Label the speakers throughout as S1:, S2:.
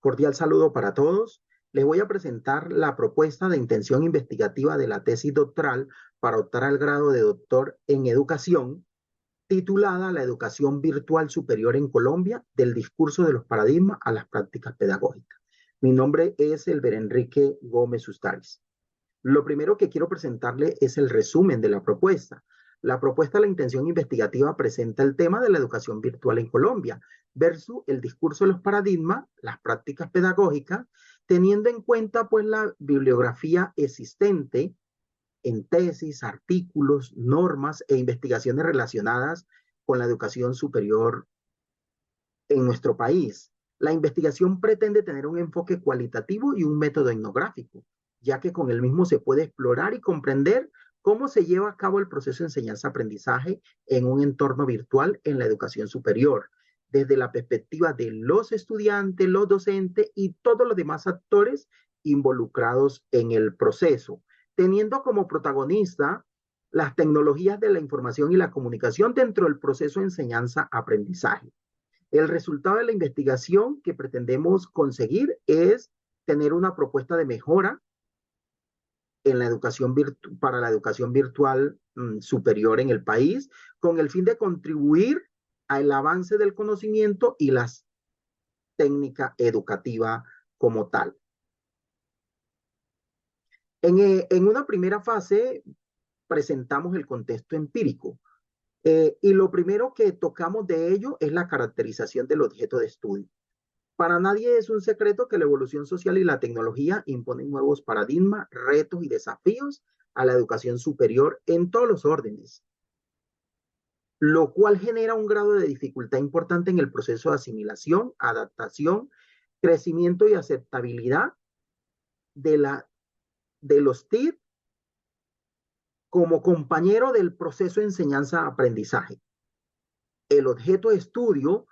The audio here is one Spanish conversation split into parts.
S1: Cordial saludo para todos. Les voy a presentar la propuesta de intención investigativa de la tesis doctoral para optar al grado de doctor en educación, titulada La educación virtual superior en Colombia, del discurso de los paradigmas a las prácticas pedagógicas. Mi nombre es Elber Enrique Gómez Ustariz. Lo primero que quiero presentarle es el resumen de la propuesta. La propuesta de la intención investigativa presenta el tema de la educación virtual en Colombia versus el discurso de los paradigmas, las prácticas pedagógicas, teniendo en cuenta pues la bibliografía existente en tesis, artículos, normas e investigaciones relacionadas con la educación superior en nuestro país. La investigación pretende tener un enfoque cualitativo y un método etnográfico, ya que con el mismo se puede explorar y comprender cómo se lleva a cabo el proceso de enseñanza-aprendizaje en un entorno virtual en la educación superior, desde la perspectiva de los estudiantes, los docentes y todos los demás actores involucrados en el proceso, teniendo como protagonista las tecnologías de la información y la comunicación dentro del proceso de enseñanza-aprendizaje. El resultado de la investigación que pretendemos conseguir es tener una propuesta de mejora en la educación para la educación virtual superior en el país, con el fin de contribuir al avance del conocimiento y la técnica educativa como tal. En una primera fase presentamos el contexto empírico. Y lo primero que tocamos de ello es la caracterización del objeto de estudio. Para nadie es un secreto que la evolución social y la tecnología imponen nuevos paradigmas, retos y desafíos a la educación superior en todos los órdenes, lo cual genera un grado de dificultad importante en el proceso de asimilación, adaptación, crecimiento y aceptabilidad de los TIC como compañero del proceso de enseñanza-aprendizaje. El objeto de estudio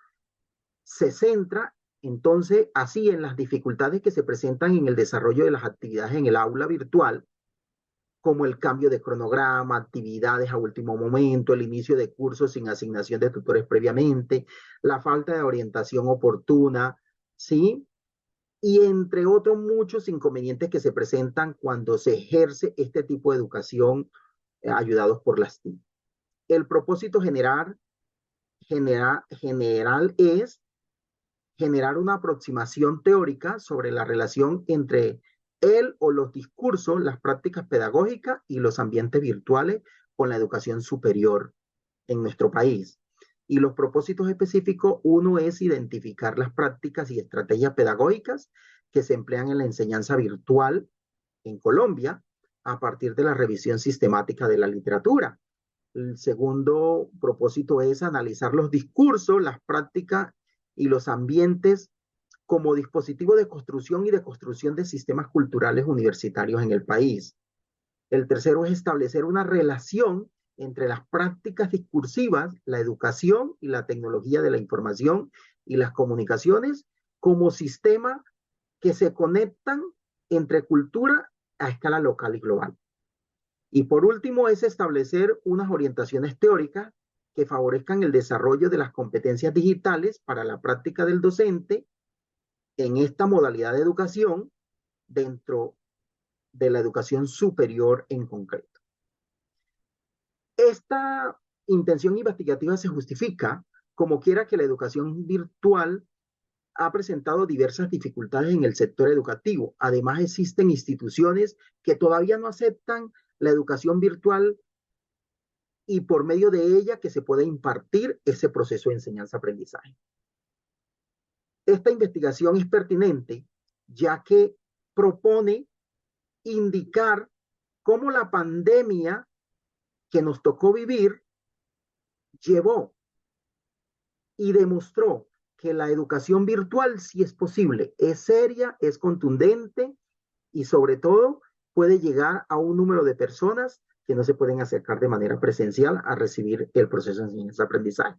S1: se centra entonces así en las dificultades que se presentan en el desarrollo de las actividades en el aula virtual, como el cambio de cronograma, actividades a último momento, el inicio de cursos sin asignación de tutores previamente, la falta de orientación oportuna, ¿sí? Y entre otros muchos inconvenientes que se presentan cuando se ejerce este tipo de educación ayudados por las TIC. El propósito general es generar una aproximación teórica sobre la relación entre él o los discursos, las prácticas pedagógicas y los ambientes virtuales con la educación superior en nuestro país. Y los propósitos específicos, uno es identificar las prácticas y estrategias pedagógicas que se emplean en la enseñanza virtual en Colombia a partir de la revisión sistemática de la literatura. El segundo propósito es analizar los discursos, las prácticas y los ambientes como dispositivo de construcción y de construcción de sistemas culturales universitarios en el país. El tercero es establecer una relación entre las prácticas discursivas, la educación y la tecnología de la información y las comunicaciones como sistema que se conectan entre cultura a escala local y global. Y por último es establecer unas orientaciones teóricas que favorezcan el desarrollo de las competencias digitales para la práctica del docente en esta modalidad de educación dentro de la educación superior en concreto. Esta intención investigativa se justifica como quiera que la educación virtual ha presentado diversas dificultades en el sector educativo. Además, existen instituciones que todavía no aceptan la educación virtual y por medio de ella que se puede impartir ese proceso de enseñanza-aprendizaje. Esta investigación es pertinente ya que propone indicar cómo la pandemia que nos tocó vivir llevó y demostró que la educación virtual sí es posible, es seria, es contundente y sobre todo puede llegar a un número de personas que no se pueden acercar de manera presencial a recibir el proceso de enseñanza-aprendizaje.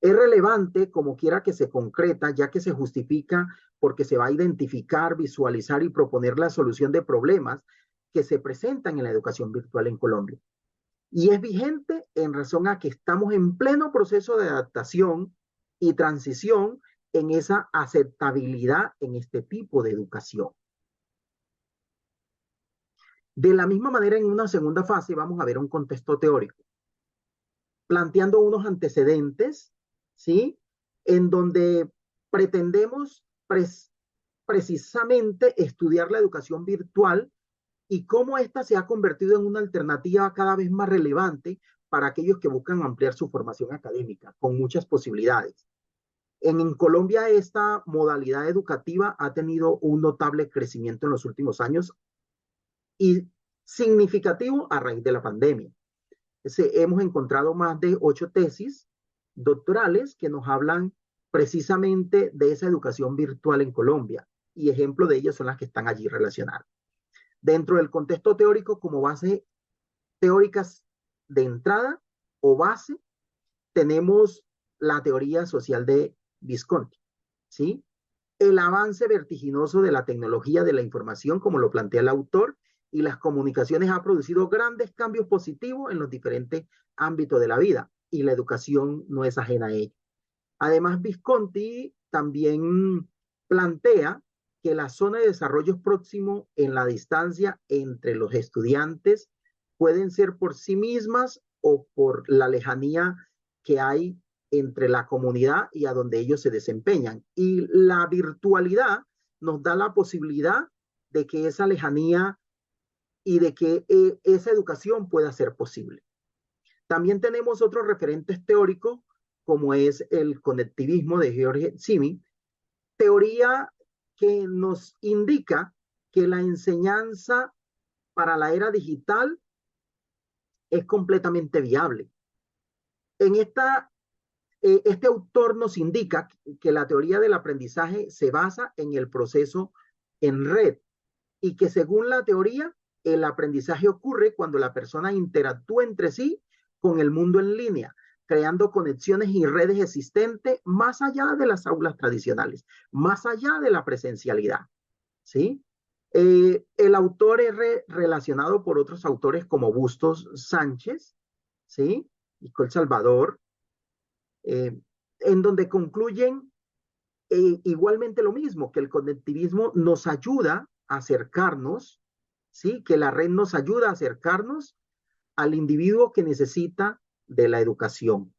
S1: Es relevante como quiera que se concreta, ya que se justifica porque se va a identificar, visualizar y proponer la solución de problemas que se presentan en la educación virtual en Colombia. Y es vigente en razón a que estamos en pleno proceso de adaptación y transición en esa aceptabilidad en este tipo de educación. De la misma manera, en una segunda fase vamos a ver un contexto teórico, planteando unos antecedentes, ¿sí? En donde pretendemos precisamente estudiar la educación virtual y cómo ésta se ha convertido en una alternativa cada vez más relevante para aquellos que buscan ampliar su formación académica, con muchas posibilidades. En Colombia esta modalidad educativa ha tenido un notable crecimiento en los últimos años y significativo a raíz de la pandemia. Hemos encontrado más de 8 tesis doctorales que nos hablan precisamente de esa educación virtual en Colombia y ejemplo de ellas son las que están allí relacionadas. Dentro del contexto teórico, como base teóricas de entrada o base, tenemos la teoría social de Visconti, ¿sí? El avance vertiginoso de la tecnología de la información, como lo plantea el autor, y las comunicaciones ha producido grandes cambios positivos en los diferentes ámbitos de la vida, y la educación no es ajena a ello. Además, Visconti también plantea que la zona de desarrollo próximo en la distancia entre los estudiantes pueden ser por sí mismas o por la lejanía que hay entre la comunidad y a donde ellos se desempeñan. Y la virtualidad nos da la posibilidad de que esa lejanía y de que esa educación pueda ser posible. También tenemos otros referentes teóricos, como es el conectivismo de George Simmel, teoría que nos indica que la enseñanza para la era digital es completamente viable. En este autor nos indica que la teoría del aprendizaje se basa en el proceso en red y que según la teoría, el aprendizaje ocurre cuando la persona interactúa entre sí con el mundo en línea, creando conexiones y redes existentes más allá de las aulas tradicionales, más allá de la presencialidad, ¿sí? El autor es relacionado por otros autores como Bustos Sánchez, ¿sí? Nicole Salvador, eh, en donde concluyen igualmente lo mismo, que el conectivismo nos ayuda a acercarnos, ¿sí? Que la red nos ayuda a acercarnos al individuo que necesita de la educación.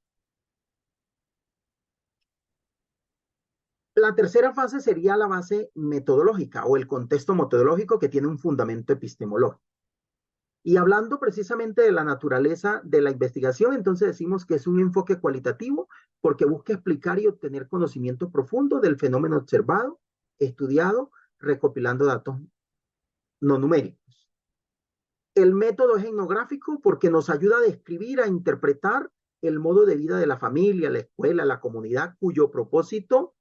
S1: La tercera fase sería la base metodológica o el contexto metodológico que tiene un fundamento epistemológico. Y hablando precisamente de la naturaleza de la investigación, entonces decimos que es un enfoque cualitativo porque busca explicar y obtener conocimiento profundo del fenómeno observado, estudiado, recopilando datos no numéricos. El método es etnográfico porque nos ayuda a describir, a interpretar el modo de vida de la familia, la escuela, la comunidad, cuyo propósito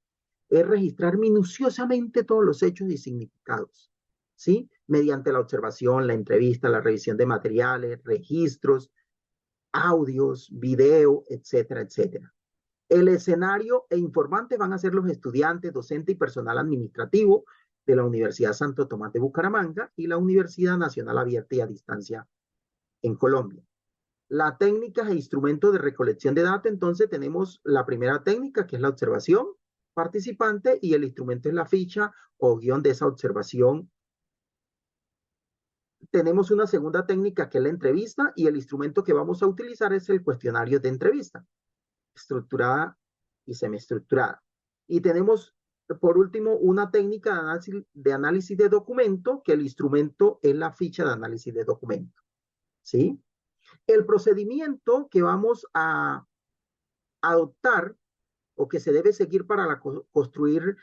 S1: es registrar minuciosamente todos los hechos y significados, ¿sí? Mediante la observación, la entrevista, la revisión de materiales, registros, audios, video, etcétera, etcétera. El escenario e informantes van a ser los estudiantes, docentes y personal administrativo de la Universidad Santo Tomás de Bucaramanga y la Universidad Nacional Abierta y a Distancia en Colombia. La técnica e instrumentos de recolección de datos, entonces tenemos la primera técnica, que es la observación participante, y el instrumento es la ficha o guión de esa observación. Tenemos una segunda técnica, que es la entrevista, y el instrumento que vamos a utilizar es el cuestionario de entrevista, estructurada y semiestructurada. Y tenemos, por último, una técnica de análisis de documento, que el instrumento es la ficha de análisis de documento, ¿sí? El procedimiento que vamos a adoptar o que se debe seguir para construir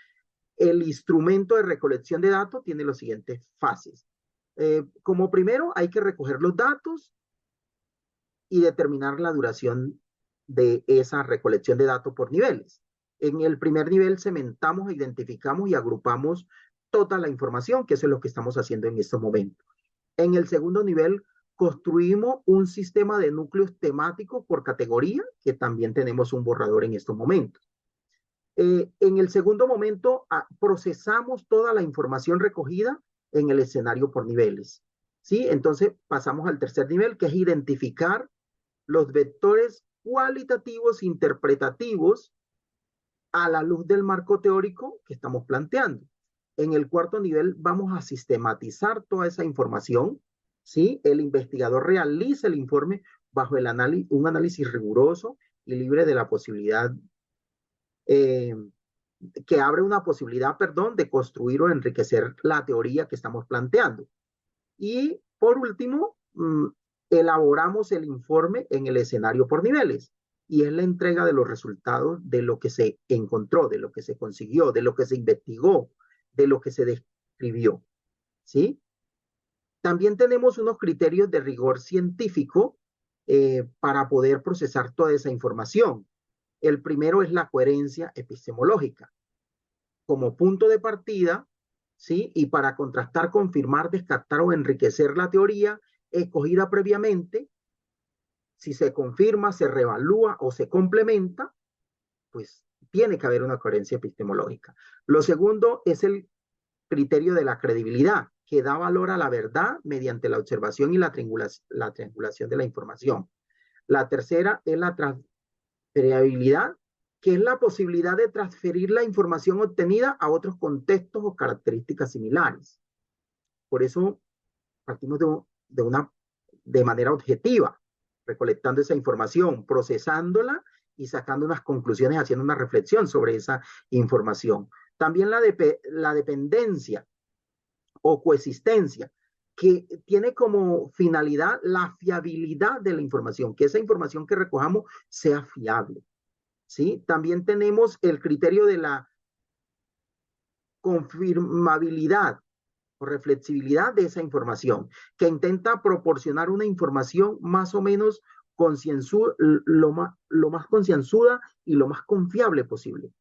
S1: el instrumento de recolección de datos tiene las siguientes fases. Como primero, hay que recoger los datos y determinar la duración de esa recolección de datos por niveles. En el primer nivel segmentamos, identificamos y agrupamos toda la información, que eso es lo que estamos haciendo en estos momentos. En el segundo nivel, construimos un sistema de núcleos temáticos por categoría, que también tenemos un borrador en estos momentos. En el segundo momento, procesamos toda la información recogida en el escenario por niveles. ¿Sí? Entonces pasamos al tercer nivel, que es identificar los vectores cualitativos interpretativos a la luz del marco teórico que estamos planteando. En el cuarto nivel vamos a sistematizar toda esa información, ¿sí? El investigador realiza el informe bajo un análisis riguroso y libre de la posibilidad, eh, que abre una posibilidad, perdón, de construir o enriquecer la teoría que estamos planteando. Y por último, elaboramos el informe en el escenario por niveles y es la entrega de los resultados de lo que se encontró, de lo que se consiguió, de lo que se investigó, de lo que se describió, ¿sí? También tenemos unos criterios de rigor científico para poder procesar toda esa información. El primero es la coherencia epistemológica. Como punto de partida, ¿sí? Y para contrastar, confirmar, descartar o enriquecer la teoría escogida previamente, si se confirma, se reevalúa o se complementa, pues tiene que haber una coherencia epistemológica. Lo segundo es el criterio de la credibilidad, que da valor a la verdad mediante la observación y la triangulación de la información. La tercera es la transferibilidad, que es la posibilidad de transferir la información obtenida a otros contextos o características similares. Por eso partimos de manera objetiva, recolectando esa información, procesándola y sacando unas conclusiones, haciendo una reflexión sobre esa información. También la dependencia o coexistencia, que tiene como finalidad la fiabilidad de la información, que esa información que recojamos sea fiable. ¿Sí? También tenemos el criterio de la confirmabilidad o reflexibilidad de esa información, que intenta proporcionar una información más o menos lo más concienzuda y lo más confiable posible.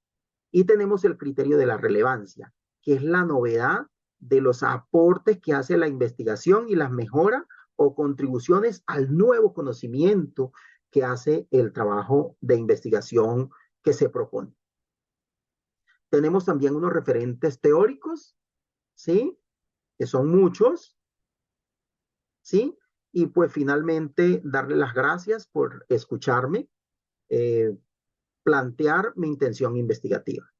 S1: Y tenemos el criterio de la relevancia, que es la novedad de los aportes que hace la investigación y las mejoras o contribuciones al nuevo conocimiento que hace el trabajo de investigación que se propone. Tenemos también unos referentes teóricos, ¿sí? Que son muchos, ¿sí? Y pues finalmente darle las gracias por escucharme, plantear mi intención investigativa.